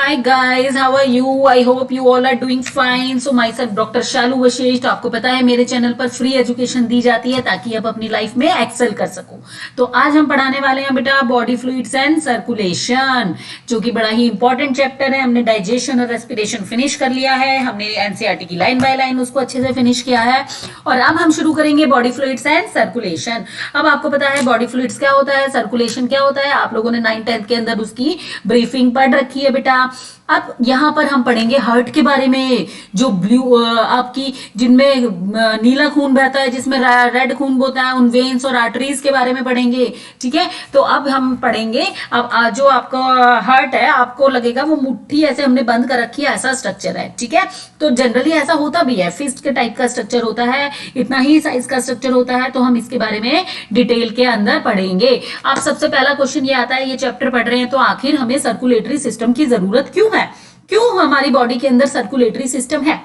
Hi guys, how are you? I hope you all are doing fine. So myself doctor Shalu Vashishtha. आपको पता है मेरे channel पर free education दी जाती है ताकि आप अपनी लाइफ में एक्सेल कर सको। तो आज हम पढ़ाने वाले हैं बेटा बॉडी फ्लूइड्स एंड सर्कुलेशन, जो कि बड़ा ही इंपॉर्टेंट चैप्टर है। हमने डाइजेशन और रेस्पिरेशन फिनिश कर लिया है, हमने एनसीईआरटी की लाइन बाय लाइन उसको अच्छे से फिनिश किया है और अब हम शुरू करेंगे बॉडी फ्लूइड्स एंड सर्कुलेशन। अब आपको पता है बॉडी फ्लूइड्स क्या होता है, सर्कुलेशन क्या होता है, आप लोगों ने 9th-10th के अंदर उसकी ब्रीफिंग पढ़ रखी है बेटा। अब यहाँ पर हम पढ़ेंगे हार्ट के बारे में, जो ब्लू आपकी जिनमें नीला खून बहता है, जिसमें रेड खून होता है, उन वेन्स और आर्टरीज के बारे में पढ़ेंगे। ठीक है, तो अब हम पढ़ेंगे। अब जो आपका हार्ट है, आपको लगेगा वो मुट्ठी ऐसे हमने बंद कर रखी है, ऐसा स्ट्रक्चर है। ठीक है, तो जनरली ऐसा होता भी है, फिस्ट के टाइप का स्ट्रक्चर होता है, इतना ही साइज का स्ट्रक्चर होता है। तो हम इसके बारे में डिटेल के अंदर पढ़ेंगे। आप सबसे पहला क्वेश्चन ये आता है, ये चैप्टर पढ़ रहे हैं तो आखिर हमें सर्कुलेटरी सिस्टम की जरूरत क्यों है, क्यों हमारी बॉडी के अंदर सर्कुलेटरी सिस्टम है।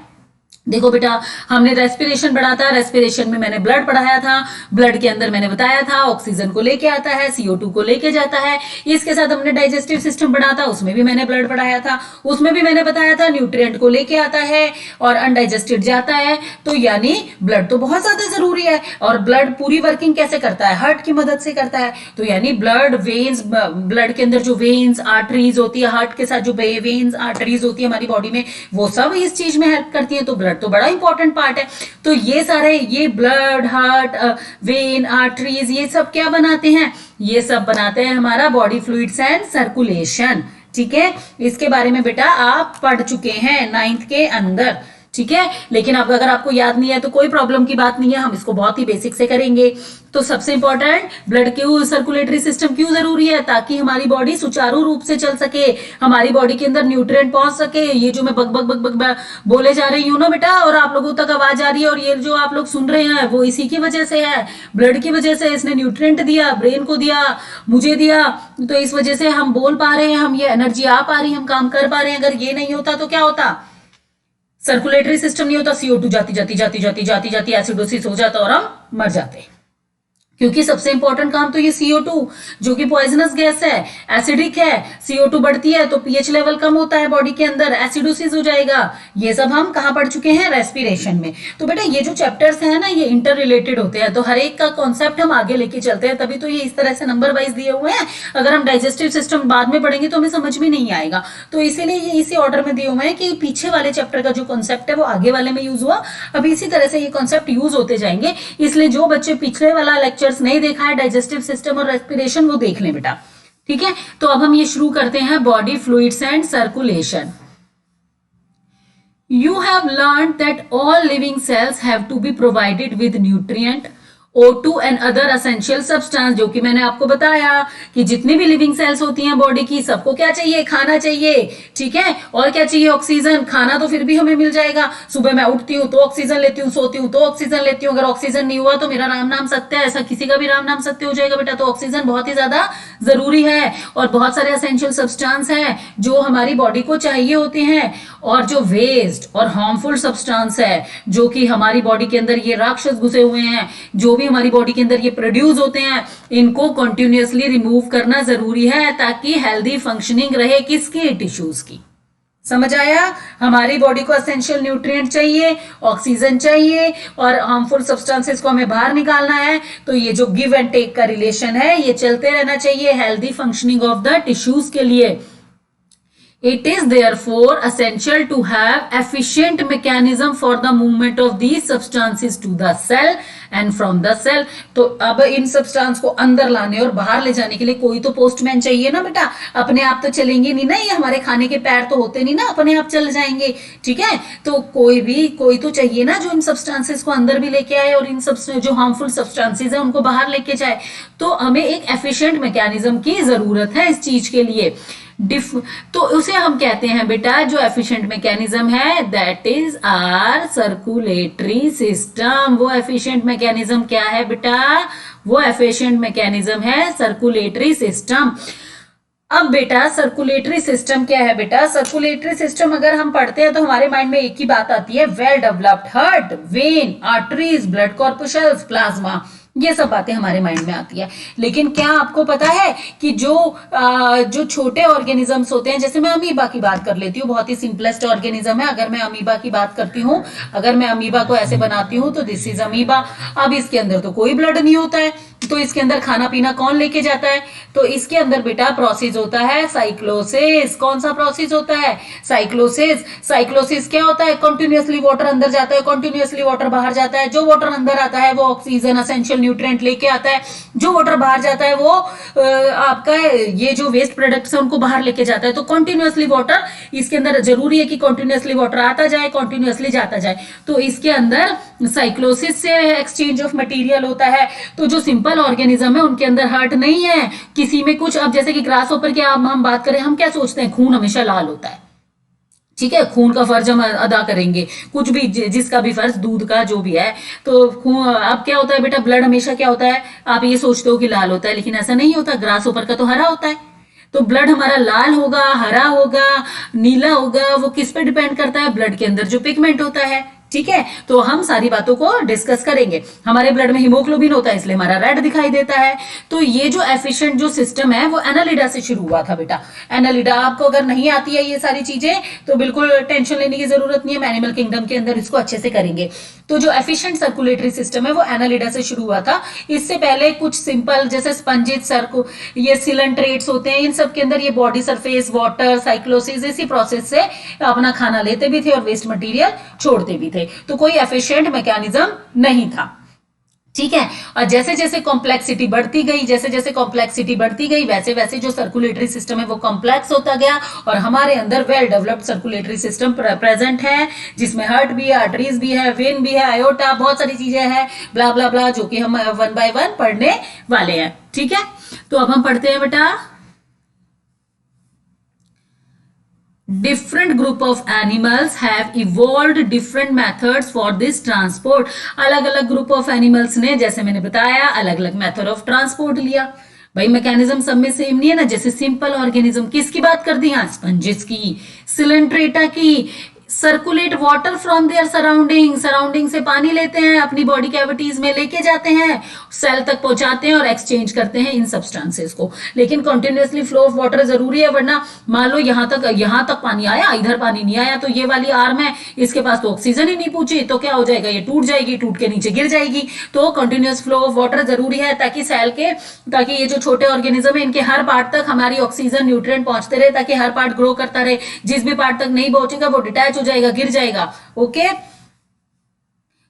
देखो बेटा, हमने रेस्पिरेशन पढ़ा था, रेस्पिरेशन में मैंने ब्लड पढ़ाया था, ब्लड के अंदर मैंने बताया था ऑक्सीजन को लेके आता है, CO2 को लेके जाता है। इसके साथ हमने डाइजेस्टिव सिस्टम पढ़ा था, उसमें भी मैंने ब्लड पढ़ाया था, उसमें भी मैंने बताया था न्यूट्रिएंट को लेके आता है और अनडाइजेस्टेड जाता है। तो यानी ब्लड तो बहुत ज्यादा जरूरी है। और ब्लड पूरी वर्किंग कैसे करता है, हार्ट की मदद से करता है। तो यानी ब्लड वेन्स, ब्लड के अंदर जो वेन्स आर्टरीज होती है, हार्ट के साथ जो वेन्स आर्टरीज होती है हमारी बॉडी में, वो सब इस चीज में हेल्प करती है। तो ब्लड तो बड़ा इंपॉर्टेंट पार्ट है। तो ये सारे, ये ब्लड, हार्ट, वेन, आर्टरीज, ये सब क्या बनाते हैं, ये सब बनाते हैं हमारा बॉडी फ्लूइड्स एंड सर्कुलेशन। ठीक है, इसके बारे में बेटा आप पढ़ चुके हैं 9th के अंदर। ठीक है, लेकिन अब अगर आपको याद नहीं है तो कोई प्रॉब्लम की बात नहीं है, हम इसको बहुत ही बेसिक से करेंगे। तो सबसे इंपॉर्टेंट, ब्लड क्यों, सर्कुलेटरी सिस्टम क्यों जरूरी है, ताकि हमारी बॉडी सुचारू रूप से चल सके, हमारी बॉडी के अंदर न्यूट्रिएंट पहुंच सके। ये जो मैं बग बग बग बग बोले जा रही हूँ ना बेटा, और आप लोगों तक आवाज आ रही है और ये जो आप लोग सुन रहे हैं वो इसी की वजह से है, ब्लड की वजह से। इसने न्यूट्रिएंट दिया, ब्रेन को दिया, मुझे दिया, तो इस वजह से हम बोल पा रहे हैं, हम ये एनर्जी आ पा रही, हम काम कर पा रहे हैं। अगर ये नहीं होता तो क्या होता, सर्कुलेटरी सिस्टम नहीं होता, CO2 जाती जाती जाती जाती जाती जाती एसिडोसिस हो जाता और हम मर जाते। क्योंकि सबसे इंपॉर्टेंट काम तो ये CO2, जो कि पॉइजनस गैस है, एसिडिक है, CO2 बढ़ती है तो pH लेवल कम होता है बॉडी के अंदर, एसिडोसिस हो जाएगा। ये सब हम कहाँ पढ़ चुके हैं, रेस्पिरेशन में। तो बेटा ये जो चैप्टर्स हैं ना, ये इंटर रिलेटेड होते हैं, तो हर एक का कॉन्सेप्ट हम आगे लेके चलते हैं, तभी तो ये इस तरह से नंबर वाइज दिए हुए हैं। अगर हम डाइजेस्टिव सिस्टम बाद में पढ़ेंगे तो हमें समझ में नहीं आएगा, तो इसीलिए ये इसी ऑर्डर में दिए हुए हैं कि पीछे वाले चैप्टर का जो कॉन्सेप्ट है वो आगे वाले में यूज हुआ, अब इसी तरह से ये कॉन्सेप्ट यूज होते जाएंगे। इसलिए जो बच्चे पिछले वाला लेक्चर नहीं देखा है डाइजेस्टिव सिस्टम और रेस्पिरेशन, वो देख लें बेटा। ठीक है, तो अब हम ये शुरू करते हैं body fluids and circulation. You have learned that all living cells have to be provided with nutrient, O2 and other essential substance, जो कि मैंने आपको बताया कि जितनी भी लिविंग सेल्स होती हैं बॉडी की, सबको क्या चाहिए, खाना चाहिए। ठीक है, और क्या चाहिए, ऑक्सीजन। खाना तो फिर भी हमें मिल जाएगा, सुबह मैं उठती हूँ तो ऑक्सीजन लेती हूँ, सोती हूँ तो ऑक्सीजन लेती हूँ। अगर ऑक्सीजन नहीं हुआ तो मेरा राम नाम सत्य है, ऐसा किसी का भी राम नाम सत्य हो जाएगा बेटा। तो ऑक्सीजन बहुत ही ज्यादा जरूरी है, और बहुत सारे असेंशियल सब्सटेंस हैं जो हमारी बॉडी को चाहिए होते हैं। और जो वेस्ट और हार्मफुल सब्सटेंस है, जो कि हमारी बॉडी के अंदर ये राक्षस घुसे हुए हैं, जो भी हमारी बॉडी के अंदर ये प्रोड्यूस होते हैं, इनको कंटिन्यूअसली रिमूव करना जरूरी है ताकि हेल्दी फंक्शनिंग रहे किसकी, टिश्यूज की। समझ आया, हमारी बॉडी को एसेंशियल न्यूट्रिएंट चाहिए, ऑक्सीजन चाहिए, और हार्मफुल सब्सटेंसेस को हमें बाहर निकालना है। तो ये जो गिव एंड टेक का रिलेशन है, ये चलते रहना चाहिए healthy functioning of the tissues के लिए। It is therefore essential to have efficient mechanism for the movement of these substances to the cell and from the cell। तो अब इन सब्सटेंस को अंदर लाने और बाहर ले जाने के लिए कोई तो पोस्टमैन चाहिए ना बेटा, अपने आप तो चलेंगे नहीं ना, ये हमारे खाने के पैर तो होते नहीं ना अपने आप चल जाएंगे। ठीक है, तो कोई तो चाहिए ना जो इन सब्सटेंसेस को अंदर भी लेके आए और इन जो हार्मफुल सब्सटेंसेस है उनको बाहर लेके जाए। तो हमें एक एफिशिएंट मैकेनिज्म की जरूरत है इस चीज के लिए। तो उसे हम कहते हैं बेटा, जो एफिशिएंट मैकेनिज्म है, that is our circulatory system. वो एफिशिएंट मैकेनिज्म क्या है बेटा, वो एफिशिएंट मैकेनिज्म है सर्कुलेटरी सिस्टम। अब बेटा सर्कुलेटरी सिस्टम क्या है बेटा, सर्कुलेटरी सिस्टम अगर हम पढ़ते हैं तो हमारे माइंड में एक ही बात आती है, well developed heart, vein, arteries, blood corpuscles, plasma. ये सब बातें हमारे माइंड में आती है। लेकिन क्या आपको पता है कि जो छोटे ऑर्गेनिजम्स होते हैं, जैसे मैं अमीबा की बात कर लेती हूँ, बहुत ही सिंपलेस्ट ऑर्गेनिज्म है। अगर मैं अमीबा की बात करती हूँ, अगर मैं अमीबा को ऐसे बनाती हूँ तो दिस इज अमीबा। अब इसके अंदर तो कोई ब्लड नहीं होता है, तो इसके अंदर खाना पीना कौन लेके जाता है? तो इसके अंदर बेटा प्रोसेस होता है साइक्लोसिस। कौन सा प्रोसेस होता है? साइक्लोसिस। साइक्लोसिस क्या होता है? कंटिन्यूअसली वाटर अंदर जाता है, कंटिन्यूअसली वाटर बाहर जाता है। जो वाटर अंदर आता है वो ऑक्सीजन, असेंशियल न्यूट्रिएंट लेके आता है। जो वाटर बाहर जाता है वो आपका ये जो वेस्ट प्रोडक्ट्स है उनको बाहर लेके जाता है। तो कंटिन्यूअसली वाटर इसके अंदर, जरूरी है कि कंटिन्यूअसली वाटर आता जाए, कंटिन्यूअसली जाता जाए। तो इसके अंदर साइक्लोसिस से एक्सचेंज ऑफ मटेरियल होता है। तो जो सिंपल ऑर्गेनिज्म है उनके अंदर हार्ट नहीं है, किसी में कुछ। अब जैसे कि ग्रास ऊपर की हम बात करें, हम क्या सोचते हैं? खून हमेशा लाल होता है, ठीक है, खून का फर्ज हम अदा करेंगे, कुछ भी जिसका भी फर्ज, दूध का जो भी है। तो खून, अब क्या होता है बेटा? ब्लड हमेशा क्या होता है? आप ये सोचते हो कि लाल होता है, लेकिन ऐसा नहीं होता। ग्रास ऊपर का तो हरा होता है। तो ब्लड हमारा लाल होगा, हरा होगा, नीला होगा, वो किस पे डिपेंड करता है? ब्लड के अंदर जो पिगमेंट होता है, ठीक है। तो हम सारी बातों को डिस्कस करेंगे। हमारे ब्लड में हीमोग्लोबिन होता है, इसलिए हमारा रेड दिखाई देता है। तो ये जो एफिशिएंट जो सिस्टम है वो एनालिडा से शुरू हुआ था बेटा। एनालिडा, आपको अगर नहीं आती है ये सारी चीजें तो बिल्कुल टेंशन लेने की जरूरत नहीं है, एनिमल किंगडम के अंदर इसको अच्छे से करेंगे। तो जो एफिशिएंट सर्कुलेटरी सिस्टम है वो एनालिडा से शुरू हुआ था। इससे पहले कुछ सिंपल जैसे स्पंजिस, सर्कु, ये सिलेंट्रेट्स होते हैं, इन सब के अंदर ये बॉडी सरफेस, वाटर, साइक्लोसिस, इसी प्रोसेस से अपना खाना लेते भी थे और वेस्ट मटेरियल छोड़ते भी थे। तो कोई एफिशिएंट मैकेनिज्म नहीं था, ठीक है। और जैसे जैसे कॉम्प्लेक्सिटी बढ़ती गई, जैसे जैसे कॉम्प्लेक्सिटी बढ़ती गई, वैसे वैसे जो सर्कुलेटरी सिस्टम है वो कॉम्प्लेक्स होता गया। और हमारे अंदर well developed circulatory system present है, जिसमें हार्ट भी है, आर्टरीज भी है, वेन भी है, आयोटा, बहुत सारी चीजें हैं, ब्ला ब्ला ब्ला, जो कि हम वन बाय वन पढ़ने वाले हैं, ठीक है। तो अब हम पढ़ते हैं बेटा, different group of animals have evolved different methods for this transport। अलग अलग ग्रुप ऑफ एनिमल्स ने, जैसे मैंने बताया, अलग अलग मेथड ऑफ ट्रांसपोर्ट लिया। भाई मैकेनिज्म सब में सेम नहीं है ना। जैसे सिंपल ऑर्गेनिज्म, किसकी बात कर दी? हाँ, स्पंजिस की, सिलेंट्रेटा की, circulate water from their surrounding, surrounding से पानी लेते हैं, अपनी बॉडी कैविटीज में लेके जाते हैं, सेल तक पहुंचाते हैं और एक्सचेंज करते हैं इन सब्सटेंसेस को। लेकिन कंटिन्यूअसली फ्लो ऑफ वाटर जरूरी है, वरना मान लो यहां तक पानी आया, इधर पानी नहीं आया, तो ये वाली आर्म है, इसके पास तो ऑक्सीजन ही नहीं पहुंची, तो क्या हो जाएगा? ये टूट जाएगी, टूट के नीचे गिर जाएगी। तो कंटिन्यूअस फ्लो ऑफ वाटर जरूरी है ताकि ये जो छोटे ऑर्गेनिज्म है इनके हर पार्ट तक हमारी ऑक्सीजन, न्यूट्रिएंट पहुंचते रहे, ताकि हर पार्ट ग्रो करता रहे। जिस भी पार्ट तक नहीं पहुंचेगा वो डिटैच हो जाएगा, गिर जाएगा। ओके।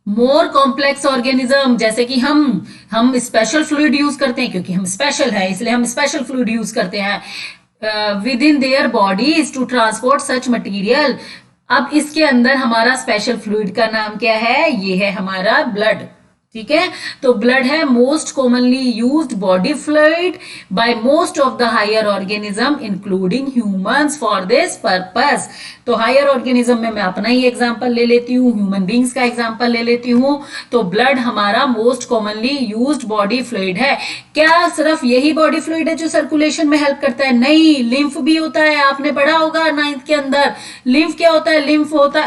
मोर कॉम्प्लेक्स ऑर्गेनिज्म, जैसे कि हम स्पेशल फ्लूइड यूज करते हैं, क्योंकि हम स्पेशल है इसलिए हम स्पेशल फ्लूइड यूज करते हैं within their bodies to transport such material. अब इसके अंदर हमारा स्पेशल फ्लूइड का नाम क्या है? ये है हमारा ब्लड, ठीक है। तो ब्लड है most commonly used body fluid by most of the higher organism including humans for this purpose. तो हायर ऑर्गेनिज्म में मैं अपना ही एग्जांपल ले लेती हूँ, ह्यूमन बींग्स का एग्जांपल ले लेती हूँ। तो ब्लड हमारा most commonly used body fluid है। क्या सिर्फ यही बॉडी फ्लूइड है जो सर्कुलेशन में हेल्प करता है? नहीं, लिम्फ भी होता है। आपने पढ़ा होगा 9th के अंदर। लिम्फ क्या होता है?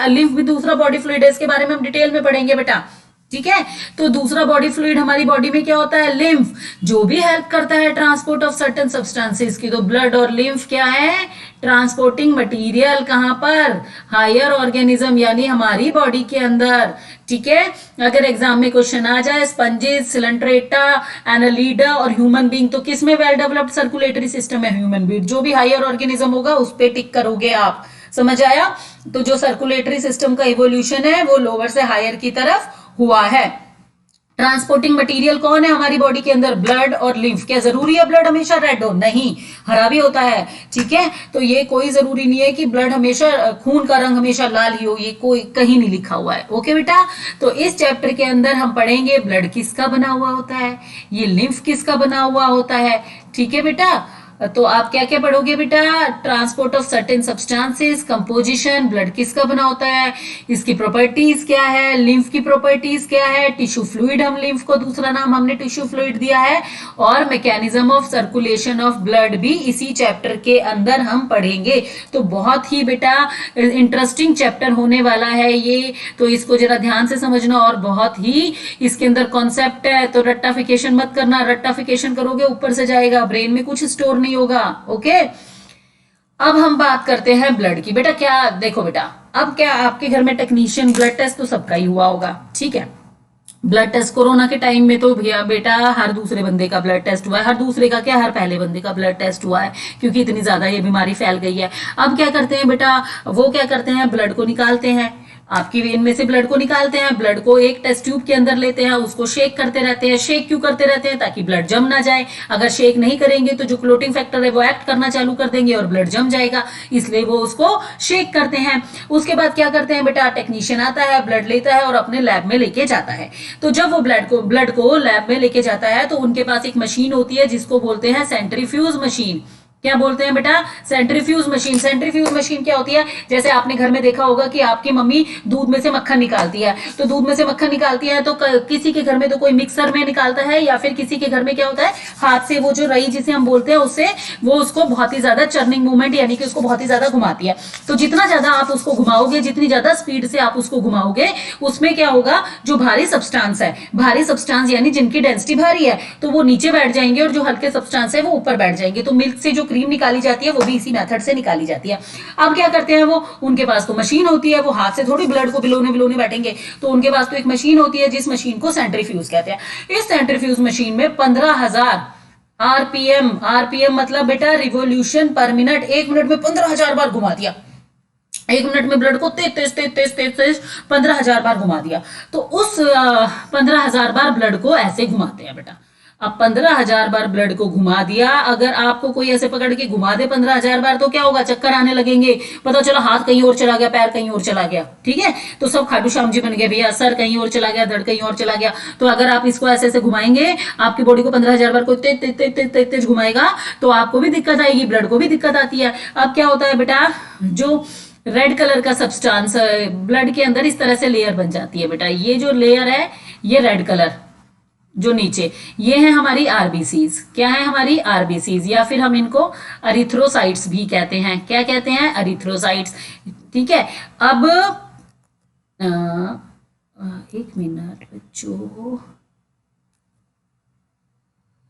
लिम्फ भी दूसरा बॉडी फ्लूइड है, इसके बारे में हम डिटेल में पढ़ेंगे बेटा, ठीक है। तो दूसरा बॉडी फ्लूइड हमारी बॉडी में क्या होता है? लिम्फ, जो भी हेल्प करता है ट्रांसपोर्ट ऑफ सर्टेन सब्सटेंसेस की। तो ब्लड और लिम्फ क्या है? Transporting material. कहां पर? हायर ऑर्गेनिज्म, यानी हमारी बॉडी के अंदर, ठीक है। अगर एग्जाम में क्वेश्चन आ जाए स्पंजिस, सिलेंट्रेटा, एनालिडा और ह्यूमन बीइंग, तो किस में वेल डेवलप्ड सर्कुलेटरी सिस्टम है? Human being. जो भी हायर ऑर्गेनिज्म होगा उस पर टिक करोगे आप, समझ आया। तो जो सर्कुलेटरी सिस्टम का इवोल्यूशन है वो लोअर से हायर की तरफ हुआ है। ट्रांसपोर्टिंग मटेरियल कौन है हमारी बॉडी के अंदर? ब्लड और लिम्फ। क्या जरूरी है ब्लड हमेशा रेड हो? नहीं, हरा भी होता है, ठीक है। तो ये कोई जरूरी नहीं है कि ब्लड हमेशा, खून का रंग हमेशा लाल ही हो, ये कोई कहीं नहीं लिखा हुआ है। ओके बेटा। तो इस चैप्टर के अंदर हम पढ़ेंगे ब्लड किसका बना हुआ होता है, ये लिम्फ किसका बना हुआ होता है, ठीक है बेटा। तो आप क्या क्या पढ़ोगे बेटा, transport of certain substances, composition, blood किसका बना होता है, इसकी प्रॉपर्टीज क्या है, लिम्फ की प्रॉपर्टीज क्या है, टिश्यू फ्लूइड, हम लिम्फ को दूसरा नाम हमने टिश्यू फ्लूइड दिया है, और mechanism of circulation of blood भी इसी चैप्टर के अंदर हम पढ़ेंगे। तो बहुत ही बेटा इंटरेस्टिंग चैप्टर होने वाला है ये, तो इसको जरा ध्यान से समझना, और बहुत ही इसके अंदर कॉन्सेप्ट है, तो रट्टाफिकेशन मत करना, रट्टाफिकेशन करोगे ऊपर से जाएगा, ब्रेन में कुछ स्टोर नहीं होगा। ओके, अब हम बात करते हैं ब्लड की। बेटा क्या देखो बेटा, अब क्या आपके घर में टेक्नीशियन, ब्लड टेस्ट तो सबका ही हुआ होगा, ठीक है। ब्लड टेस्ट कोरोना के टाइम में तो भैया बेटा हर दूसरे बंदे का ब्लड टेस्ट हुआ है, हर दूसरे का क्या, हर पहले बंदे का ब्लड टेस्ट हुआ है, क्योंकि इतनी ज्यादा ये बीमारी फैल गई है। अब क्या करते हैं बेटा, वो क्या करते हैं, ब्लड को निकालते हैं, आपकी वेन में से ब्लड को निकालते हैं, ब्लड को एक टेस्ट ट्यूब के अंदर लेते हैं, उसको शेक करते रहते हैं। शेक क्यों करते रहते हैं, ताकि ब्लड जम ना जाए। अगर शेक नहीं करेंगे तो जो क्लोटिंग फैक्टर है वो एक्ट करना चालू कर देंगे और ब्लड जम जाएगा, इसलिए वो उसको शेक करते हैं। उसके बाद क्या करते हैं बेटा, टेक्नीशियन आता है, ब्लड लेता है और अपने लैब में लेके जाता है। तो जब वो ब्लड को लैब में लेके जाता है तो उनके पास एक मशीन होती है जिसको बोलते हैं सेंट्रीफ्यूज मशीन। क्या बोलते हैं बेटा, सेंट्रीफ्यूज मशीन। सेंट्रीफ्यूज मशीन क्या होती है, जैसे आपने घर में देखा होगा कि आपकी मम्मी दूध में से मक्खन निकालती है, तो दूध में से मक्खन निकालती है तो किसी के घर में तो कोई मिक्सर में निकालता है, या फिर किसी के घर में क्या होता है, हाथ से वो जो रई जिसे हम बोलते हैं उससे वो उसको बहुत ही ज्यादा चर्निंग मूवमेंट, यानी कि उसको बहुत ही ज्यादा घुमाती है। तो जितना ज्यादा आप उसको घुमाओगे, जितनी ज्यादा स्पीड से आप उसको घुमाओगे, उसमें क्या होगा, जो भारी सब्सटेंस है, भारी सब्सटेंस यानी जिनकी डेंसिटी भारी है, तो वो नीचे बैठ जाएंगे, और जो हल्के सब्सटेंस है वो ऊपर बैठ जाएंगे। तो मिल्क से जो क्रीम निकाली जाती है वो भी इसी मेथड से निकाली जाती है। अब क्या करते हैं वो, उनके पास तो मशीन होती है, वो हाथ से थोड़ी ब्लड को बिलोने बैठेंगे, तो उनके पास तो एक मशीन होती है जिस मशीन को सेंट्रीफ्यूज कहते हैं। इस सेंट्रीफ्यूज मशीन में 15,000 आरपीएम, आरपीएम मतलब बेटा रिवोल्यूशन पर मिनट, एक मिनट में 15,000 बार घुमा दिया। एक मिनट में ब्लड को तेज तेज तेज तेज तेज तेज 15,000 बार घुमा दिया। तो उस 15,000 बार ब्लड को ऐसे घुमाते हैं बेटा। अब 15,000 बार ब्लड को घुमा दिया, अगर आपको कोई ऐसे पकड़ के घुमा दे 15,000 बार, तो क्या होगा, चक्कर आने लगेंगे, पता चला हाथ कहीं और चला गया, पैर कहीं और चला गया, ठीक है। तो सब खाटू श्याम जी बन गए भैया, सर कहीं और चला गया, धड़ कहीं और चला गया। तो अगर आप इसको ऐसे ऐसे घुमाएंगे, आपकी बॉडी को 15,000 बार कोई तेज तेज तेज तेज तेज तेज घुमाएगा, तो आपको भी दिक्कत आएगी, ब्लड को भी दिक्कत आती है। अब क्या होता है बेटा, जो रेड कलर का सब्सटेंस ब्लड के अंदर इस तरह से लेयर बन जाती है बेटा, ये जो लेयर है ये रेड कलर, जो नीचे ये है हमारी आरबीसीज। क्या है हमारी आरबीसीज, या फिर हम इनको अरिथ्रोसाइट्स भी कहते हैं। क्या कहते हैं, अरिथ्रोसाइट्स, ठीक है। अब एक मिनट बच्चों,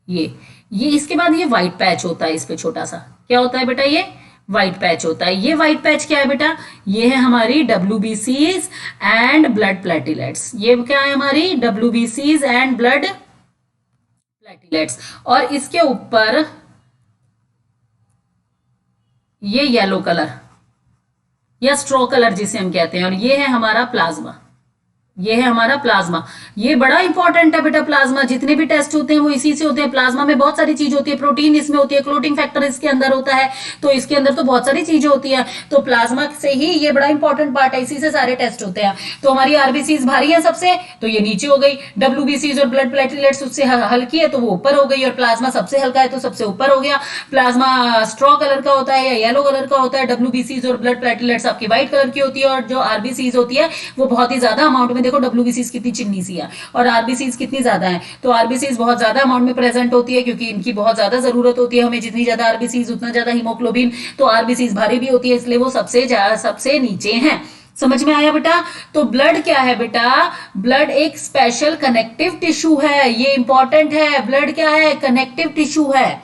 ये इसके बाद ये व्हाइट पैच होता है इस पे छोटा सा, क्या होता है बेटा, ये व्हाइट पैच होता है। ये व्हाइट पैच क्या है बेटा, ये है हमारी डब्ल्यूबीसीज एंड ब्लड प्लेटिलेट्स। ये क्या है हमारी डब्ल्यूबीसीज एंड ब्लड प्लेटिलेट्स, और इसके ऊपर ये येलो कलर या स्ट्रॉ कलर जिसे हम कहते हैं, और ये है हमारा प्लाज्मा। ये है हमारा प्लाज्मा, ये बड़ा इंपॉर्टेंट है बेटा। प्लाज्मा जितने भी टेस्ट होते हैं वो इसी से होते हैं। प्लाज्मा में बहुत सारी चीज होती है, प्रोटीन इसमें होती है, क्लोटिंग फैक्टर इसके अंदर होता है, तो इसके अंदर तो बहुत सारी चीजें होती है। तो प्लाज्मा से ही ये बड़ा इंपॉर्टेंट पार्ट है, इसी से सारे टेस्ट होते हैं। तो हमारी आरबीसीज भारी है सबसे, तो ये नीचे हो गई, डब्ल्यूबीसीज और ब्लड प्लेटलेट्स उससे हल्की है तो वो ऊपर हो गई, और प्लाज्मा सबसे हल्का है तो सबसे ऊपर हो गया। प्लाज्मा स्ट्रॉ कलर का होता है या येलो कलर का होता है, डब्ल्यूबीसीज और ब्लड प्लेटलेट्स आपकी व्हाइट कलर की होती है, और जो आरबीसीज होती है वो बहुत ही ज्यादा अमाउंट में, देखो डब्ल्यूबीसीज कितनी चिन्नी सी है और आरबीसीज कितनी ज्यादा है, तो आरबीसीज बहुत ज्यादा अमाउंट में प्रेजेंट होती है, क्योंकि इनकी बहुत ज्यादा जरूरत होती है हमें, जितनी ज्यादा आरबीसीज उतना ज्यादा हीमोग्लोबिन, तो आरबीसीज भारी भी होती है, इसलिए वो सबसे नीचे है। समझ में आया बेटा। तो ब्लड क्या है बेटा, ब्लड एक स्पेशल कनेक्टिव टिश्यू है, ये इंपॉर्टेंट है। ब्लड क्या है, कनेक्टिव टिश्यू है,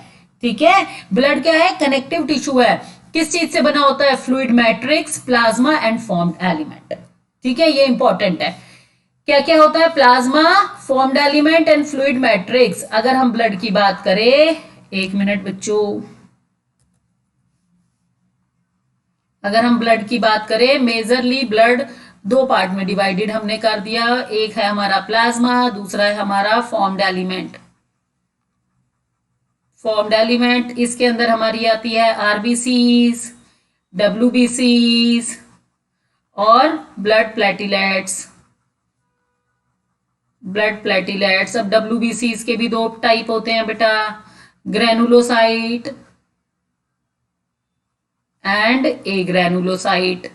ठीक है। ब्लड क्या है, कनेक्टिव टिश्यू है। किस चीज से बना होता है, fluid matrix, plasma and formed element, ठीक है, ये इंपॉर्टेंट है। क्या क्या होता है, plasma, formed element and fluid matrix. अगर हम ब्लड की बात करें, एक मिनट बच्चों, अगर हम ब्लड की बात करें, मेजरली ब्लड दो पार्ट में डिवाइडेड हमने कर दिया, एक है हमारा प्लाज्मा, दूसरा है हमारा फॉर्म्ड एलिमेंट। फॉर्म्ड एलिमेंट इसके अंदर हमारी आती है आरबीसीज, डब्ल्यूबीसीज और ब्लड प्लेटिलेट्स। ब्लड प्लेटिलेट्स, अब डब्ल्यूबीसीज के भी दो टाइप होते हैं बेटा, ग्रेनुलोसाइट एंड ए ग्रेनुलोसाइट।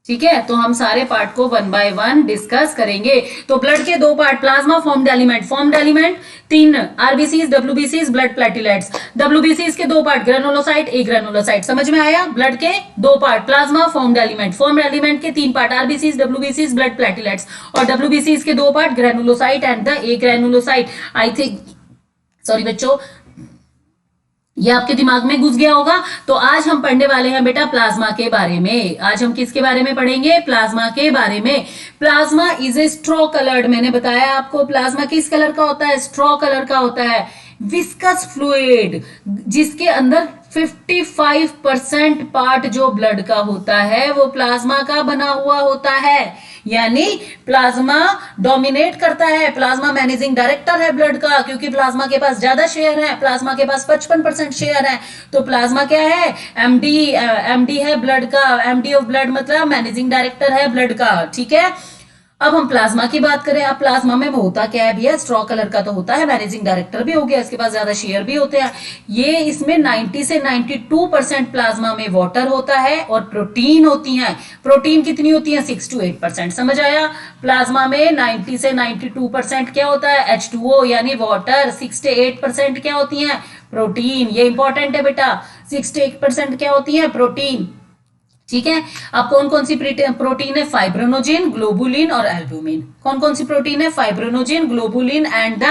ठीक है, तो हम सारे पार्ट को वन बाय वन डिस्कस करेंगे। तो ब्लड के दो पार्ट, प्लाज्मा, फॉर्म्ड एलिमेंट, तीन आरबीसीज, डब्ल्यूबीसीज, ब्लड प्लेटिलेट्स। डब्ल्यूबीसीज के दो पार्ट, ग्रेनुलोसाइट, ए ग्रेनुलोसाइट। समझ में आया? ब्लड के दो पार्ट, प्लाज्मा, फॉर्म्ड एलिमेंट के तीन पार्ट, आरबीसीज, डब्ल्यूबीसीज, ब्लड प्लेटिलेट्स। और डब्ल्यूबीसीज के दो part, granulocyte and the A granulocyte. I think, sorry बच्चों, ये आपके दिमाग में घुस गया होगा। तो आज हम पढ़ने वाले हैं बेटा प्लाज्मा के बारे में। आज हम किसके बारे में पढ़ेंगे? प्लाज्मा के बारे में। Plasma is a straw coloured, मैंने बताया आपको प्लाज्मा किस कलर का होता है? स्ट्रॉ कलर का होता है। विस्कस फ्लूइड, जिसके अंदर 55% पार्ट जो ब्लड का होता है वो प्लाज्मा का बना हुआ होता है। यानी प्लाज्मा डोमिनेट करता है, प्लाज्मा मैनेजिंग डायरेक्टर है ब्लड का, क्योंकि प्लाज्मा के पास ज्यादा शेयर है, प्लाज्मा के पास 55% शेयर है। तो प्लाज्मा क्या है? एमडी है ब्लड का। एमडी ऑफ ब्लड मतलब मैनेजिंग डायरेक्टर है ब्लड का। ठीक है, अब हम प्लाज्मा की बात करें। अब प्लाज्मा में होता क्या है भैया? स्ट्रॉ कलर का तो होता है, मैनेजिंग डायरेक्टर भी हो गया, इसके पास ज्यादा शेयर भी होते हैं। ये इसमें 90 से 92% प्लाज्मा में वाटर होता है और प्रोटीन होती है। प्रोटीन कितनी होती है? 6 to 8%। समझ आया? प्लाज्मा में 90 से 92% क्या होता है? H2O यानी वाटर। 6 से 8% क्या होती है? प्रोटीन। ये इंपॉर्टेंट है बेटा, 6 से 8% क्या होती है? प्रोटीन। ठीक है, अब कौन कौन सी प्रोटीन है? फाइब्रोनोजिन, ग्लोबुलिन और एल्ब्यूमिन। कौन कौन सी प्रोटीन है? Fibrinogen, globulin and the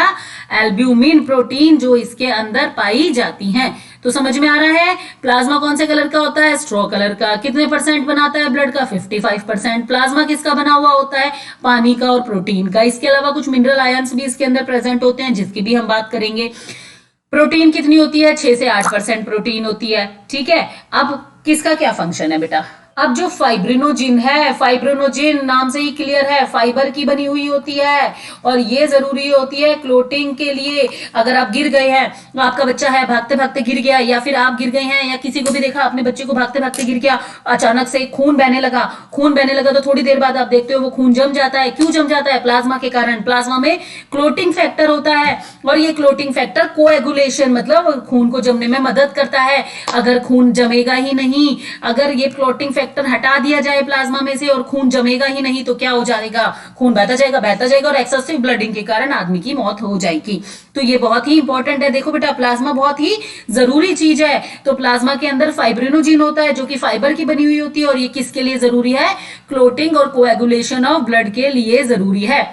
albumin protein जो इसके अंदर पाई जाती हैं। तो समझ में आ रहा है? प्लाज्मा कौन से कलर का होता है? स्ट्रॉ कलर का। कितने परसेंट बनाता है ब्लड का? 55%। प्लाज्मा किसका बना हुआ होता है? पानी का और प्रोटीन का। इसके अलावा कुछ मिनरल आयंस भी इसके अंदर प्रेजेंट होते हैं, जिसकी भी हम बात करेंगे। प्रोटीन कितनी होती है? 6 से 8% प्रोटीन होती है। ठीक है, अब किसका क्या फंक्शन है बेटा? अब जो फाइब्रिनोजिन है, फाइब्रिनोजिन नाम से ही क्लियर है, फाइबर की बनी हुई होती है और ये जरूरी होती है क्लोटिंग के लिए। अगर आप गिर गए हैं, आपका बच्चा है भागते भागते गिर गया, या फिर आप गिर गए हैं, या किसी को भी देखा अपने बच्चे को भागते भागते गिर गया, अचानक से खून बहने लगा तो थोड़ी देर बाद आप देखते हो वो खून जम जाता है। क्यों जम जाता है? प्लाज्मा के कारण। प्लाज्मा में क्लोटिंग फैक्टर होता है और ये क्लोटिंग फैक्टर कोएगुलेशन मतलब खून को जमने में मदद करता है। अगर खून जमेगा ही नहीं, अगर ये क्लोटिंग फैक्टर हटा दिया जाए प्लाज्मा में से और खून जमेगा ही नहीं, तो क्या हो जाएगा? खून बहता जाएगा और एक्सेसिव ब्लडिंग के कारण आदमी की मौत हो जाएगी। तो ये बहुत ही इंपॉर्टेंट है। देखो बेटा, प्लाज्मा बहुत ही जरूरी चीज है। तो प्लाज्मा के अंदर फाइब्रिनोजिन होता है जो कि फाइबर की बनी हुई होती है और ये किसके लिए जरूरी है? क्लोटिंग और कोएगुलेशन ऑफ ब्लड के लिए जरूरी है।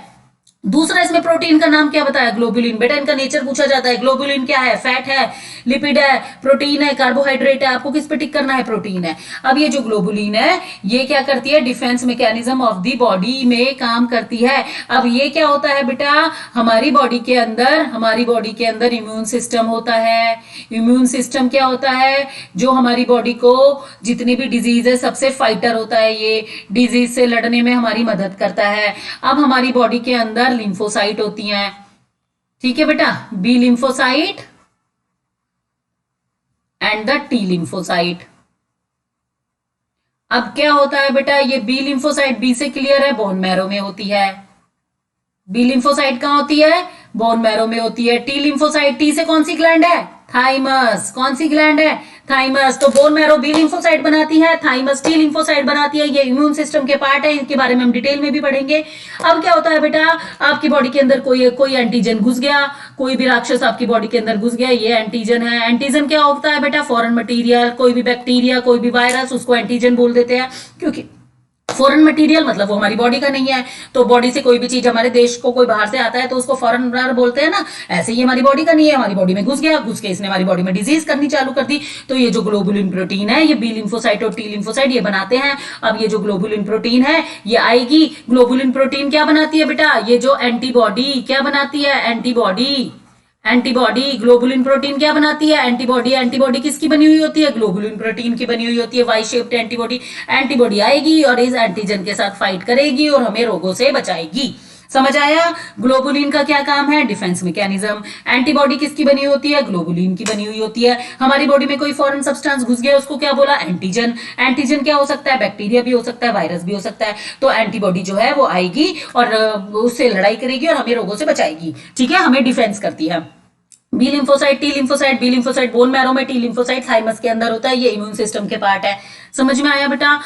दूसरा इसमें प्रोटीन का नाम क्या बताया? ग्लोबुलिन। बेटा इनका नेचर पूछा जाता है। ग्लोबुलिन क्या है? फैट है, लिपिड है, प्रोटीन है, कार्बोहाइड्रेट है। आपको किस पे टिक करना है? प्रोटीन है। अब ये जो ग्लोबुलिन है ये क्या करती है? Defence mechanism of the body में काम करती है। अब ये क्या होता है बेटा? हमारी बॉडी के अंदर इम्यून सिस्टम होता है। इम्यून सिस्टम क्या होता है? जो हमारी बॉडी को जितनी भी डिजीज है सबसे फाइटर होता है, ये डिजीज से लड़ने में हमारी मदद करता है। अब हमारी बॉडी के अंदर लिम्फोसाइट होती हैं। ठीक है बेटा, B lymphocyte and the T lymphocyte. अब क्या होता है बेटा? ये बी लिम्फोसाइट, बी से क्लियर है, बोन मैरो में होती है। बी लिम्फोसाइट कहां होती है? बोन मैरो में होती है। टी लिम्फोसाइट, टी से कौन सी ग्लैंड है? थाइमस। कौन सी ग्लैंड है? थाइमस। तो बोन मैरो बी लिम्फोसाइट बनाती है, थाइमस टी लिम्फोसाइट बनाती है। ये इम्यून सिस्टम के पार्ट है, इनके बारे में हम डिटेल में भी पढ़ेंगे। अब क्या होता है बेटा? आपकी बॉडी के अंदर कोई एंटीजन घुस गया, कोई भी राक्षस आपकी बॉडी के अंदर घुस गया, ये एंटीजन है। एंटीजन क्या होता है बेटा? फॉरेन मटीरियल, कोई भी बैक्टीरिया, कोई भी वायरस, उसको एंटीजन बोल देते हैं, क्योंकि फॉरेन मटेरियल मतलब वो हमारी बॉडी का नहीं है। तो बॉडी से कोई भी चीज हमारे देश को कोई बाहर से आता है तो उसको फॉरेनर बोलते हैं ना, ऐसे ही हमारी बॉडी का नहीं है, हमारी बॉडी में घुस गया, घुस के इसने हमारी बॉडी में डिजीज करनी चालू कर दी। तो ये जो ग्लोबुलिन प्रोटीन है ये बी लिम्फोसाइट और टी लिम्फोसाइट ये बनाते हैं। अब ये जो ग्लोबुलिन प्रोटीन है ये आएगी, ग्लोबुलिन प्रोटीन क्या बनाती है बेटा? ये जो एंटीबॉडी क्या बनाती है? एंटीबॉडी। ग्लोबुलिन प्रोटीन क्या बनाती है? एंटीबॉडी। एंटीबॉडी किसकी बनी हुई होती है? ग्लोबुलिन प्रोटीन की बनी हुई होती है, वाई शेप्ड एंटीबॉडी। एंटीबॉडी आएगी और इस एंटीजन के साथ फाइट करेगी और हमें रोगों से बचाएगी। समझ आया? ग्लोबुलिन का क्या काम है? Defence mechanism. एंटीबॉडी किसकी बनी होती है? ग्लोबुलिन की बनी हुई होती है। हमारी बॉडी में कोई फॉरेन सब्सटेंस घुस गया, उसको क्या बोला? एंटीजन। एंटीजन क्या हो सकता है? बैक्टीरिया भी हो सकता है, वायरस भी हो सकता है। तो एंटीबॉडी जो है वो आएगी और उससे लड़ाई करेगी और हमें रोगों से बचाएगी। ठीक है, हमें डिफेंस करती है। B lymphocyte, T lymphocyte, B lymphocyte bone marrow में, टी लिम्फोसाइट थाइमस के अंदर होता है, ये इम्यून सिस्टम के पार्ट है। समझ में आया बेटा?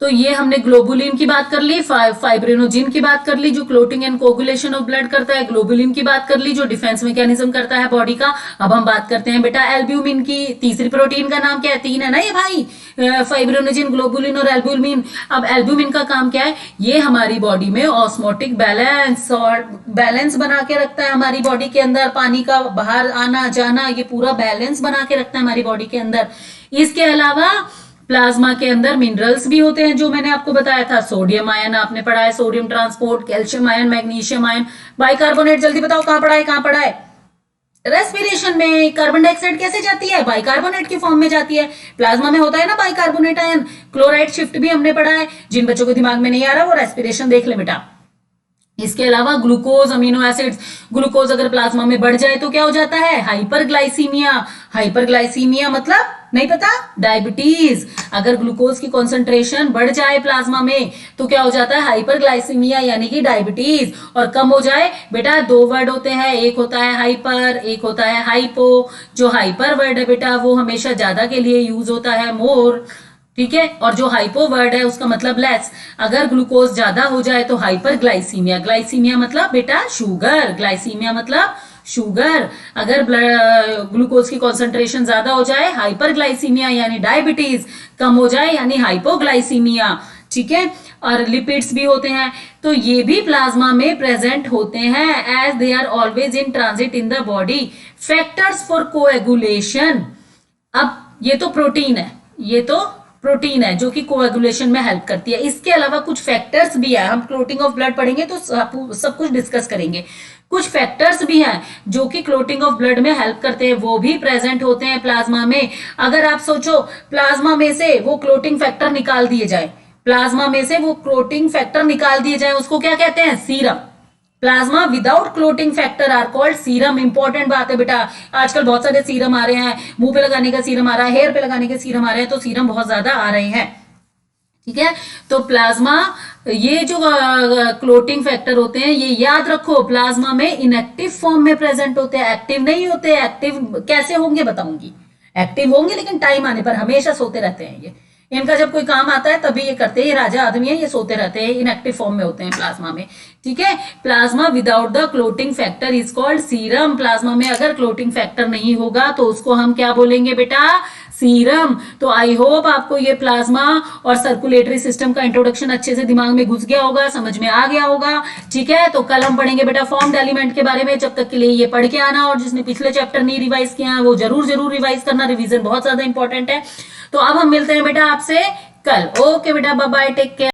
तो ये हमने ग्लोबुलिन की बात कर ली, फाइब्रिनोजिन की बात कर ली जो clotting and coagulation of blood करता है, ग्लोबुलिन की बात कर ली जो डिफेंस मैकेनिज्म करता है बॉडी का। अब हम बात करते हैं बेटा एल्ब्यूमिन की। तीसरी प्रोटीन का नाम क्या है? 3 है ना ये भाई, फाइब्रिनोजिन, ग्लोबुलिन और एल्ब्यूमिन। अब एल्ब्यूमिन का काम क्या है? ये हमारी बॉडी में ऑस्मोटिक बैलेंस और बैलेंस बना के रखता है हमारी बॉडी के अंदर, पानी का बाहर आना जाना, ये पूरा बैलेंस बना के रखता है हमारी बॉडी के अंदर। इसके अलावा प्लाज्मा के अंदर मिनरल्स भी होते हैं जो मैंने आपको बताया था, सोडियम आयन आपने पढ़ा है, sodium transport, calcium ion, magnesium ion, bicarbonate. जल्दी बताओ कहां पढ़ा है, कहां पढ़ा है? रेस्पिरेशन में। कार्बन डाइऑक्साइड कैसे जाती है? बाइकार्बोनेट की फॉर्म में जाती है। प्लाज्मा में होता है ना बाइकार्बोनेट आयन। क्लोराइड शिफ्ट भी हमने पढ़ा है। जिन बच्चों को दिमाग में नहीं आ रहा वो रेस्पिरेशन देख ले बेटा। इसके अलावा ग्लूकोज, अमीनो एसिड्स। ग्लूकोज अगर प्लाज्मा में बढ़ जाए तो क्या हो जाता है? हाइपरग्लाइसीमिया। हाइपरग्लाइसीमिया मतलब नहीं पता? डायबिटीज। अगर ग्लूकोज की कॉन्सेंट्रेशन बढ़ जाए प्लाज्मा में तो क्या हो जाता है? हाइपरग्लाइसीमिया यानी कि डायबिटीज। और कम हो जाए बेटा, 2 वर्ड होते हैं, एक होता है हाइपर, एक होता है हाइपो। जो हाइपर वर्ड है बेटा वो हमेशा ज्यादा के लिए यूज होता है, मोर, ठीक है। और जो हाइपो वर्ड है उसका मतलब लेस। अगर ग्लूकोज ज्यादा हो जाए तो हाइपरग्लाइसीमिया। ग्लाइसीमिया मतलब बेटा शुगर, ग्लाइसीमिया मतलब शुगर। अगर ग्लूकोज की कॉन्सेंट्रेशन ज्यादा हो जाए हाइपरग्लाइसीमिया यानी डायबिटीज, कम हो जाए यानी हाइपोग्लाइसीमिया, ठीक है। और लिपिड्स भी होते हैं तो ये भी प्लाज्मा में प्रेजेंट होते हैं as they are always in transit in the body. Factors for coagulation. अब ये तो प्रोटीन है, ये तो प्रोटीन है जो कि कोएगुलेशन में हेल्प करती है। इसके अलावा कुछ फैक्टर्स भी है, हम क्लोटिंग ऑफ ब्लड पढ़ेंगे तो सब कुछ डिस्कस करेंगे। कुछ फैक्टर्स भी हैं जो कि क्लोटिंग ऑफ ब्लड में हेल्प करते हैं, वो भी प्रेजेंट होते हैं प्लाज्मा में। अगर आप सोचो प्लाज्मा में से वो क्लोटिंग फैक्टर निकाल दिए जाए, प्लाज्मा में से वो क्लोटिंग फैक्टर निकाल दिए जाए, उसको क्या कहते हैं? Serum. Plasma without clotting factor are called serum. Important बात है बेटा, आजकल बहुत सारे सीरम आ रहे हैं, मुंह पे लगाने का सीरम आ रहा है, हेयर पे लगाने के सीरम आ रहे हैं, तो सीरम बहुत ज्यादा आ रहे हैं, ठीक है। तो प्लाज्मा, ये जो क्लोटिंग फैक्टर होते हैं ये याद रखो प्लाज्मा में इनएक्टिव फॉर्म में प्रेजेंट होते हैं, एक्टिव नहीं होते। एक्टिव कैसे होंगे बताऊंगी। एक्टिव होंगे लेकिन टाइम आने पर, हमेशा सोते रहते हैं ये। इनका जब कोई काम आता है तभी ये करते हैं, ये राजा आदमी है, ये सोते रहते हैं, इनएक्टिव फॉर्म में होते हैं प्लाज्मा में, ठीक है। Plasma without the clotting factor is called serum. Plasma में अगर क्लोटिंग फैक्टर नहीं होगा तो उसको हम क्या बोलेंगे बेटा? सीरम। तो आई होप आपको ये प्लाज्मा और सर्कुलेटरी सिस्टम का इंट्रोडक्शन अच्छे से दिमाग में घुस गया होगा, समझ में आ गया होगा, ठीक है। तो कल हम पढ़ेंगे बेटा फॉर्म्ड एलिमेंट के बारे में। जब तक के लिए ये पढ़ के आना, और जिसने पिछले चैप्टर नहीं रिवाइज किया है वो जरूर जरूर रिवाइज करना, रिवीजन बहुत ज्यादा इंपॉर्टेंट है। तो अब हम मिलते हैं बेटा आपसे कल। ओके बेटा, बाय बाय, टेक केयर।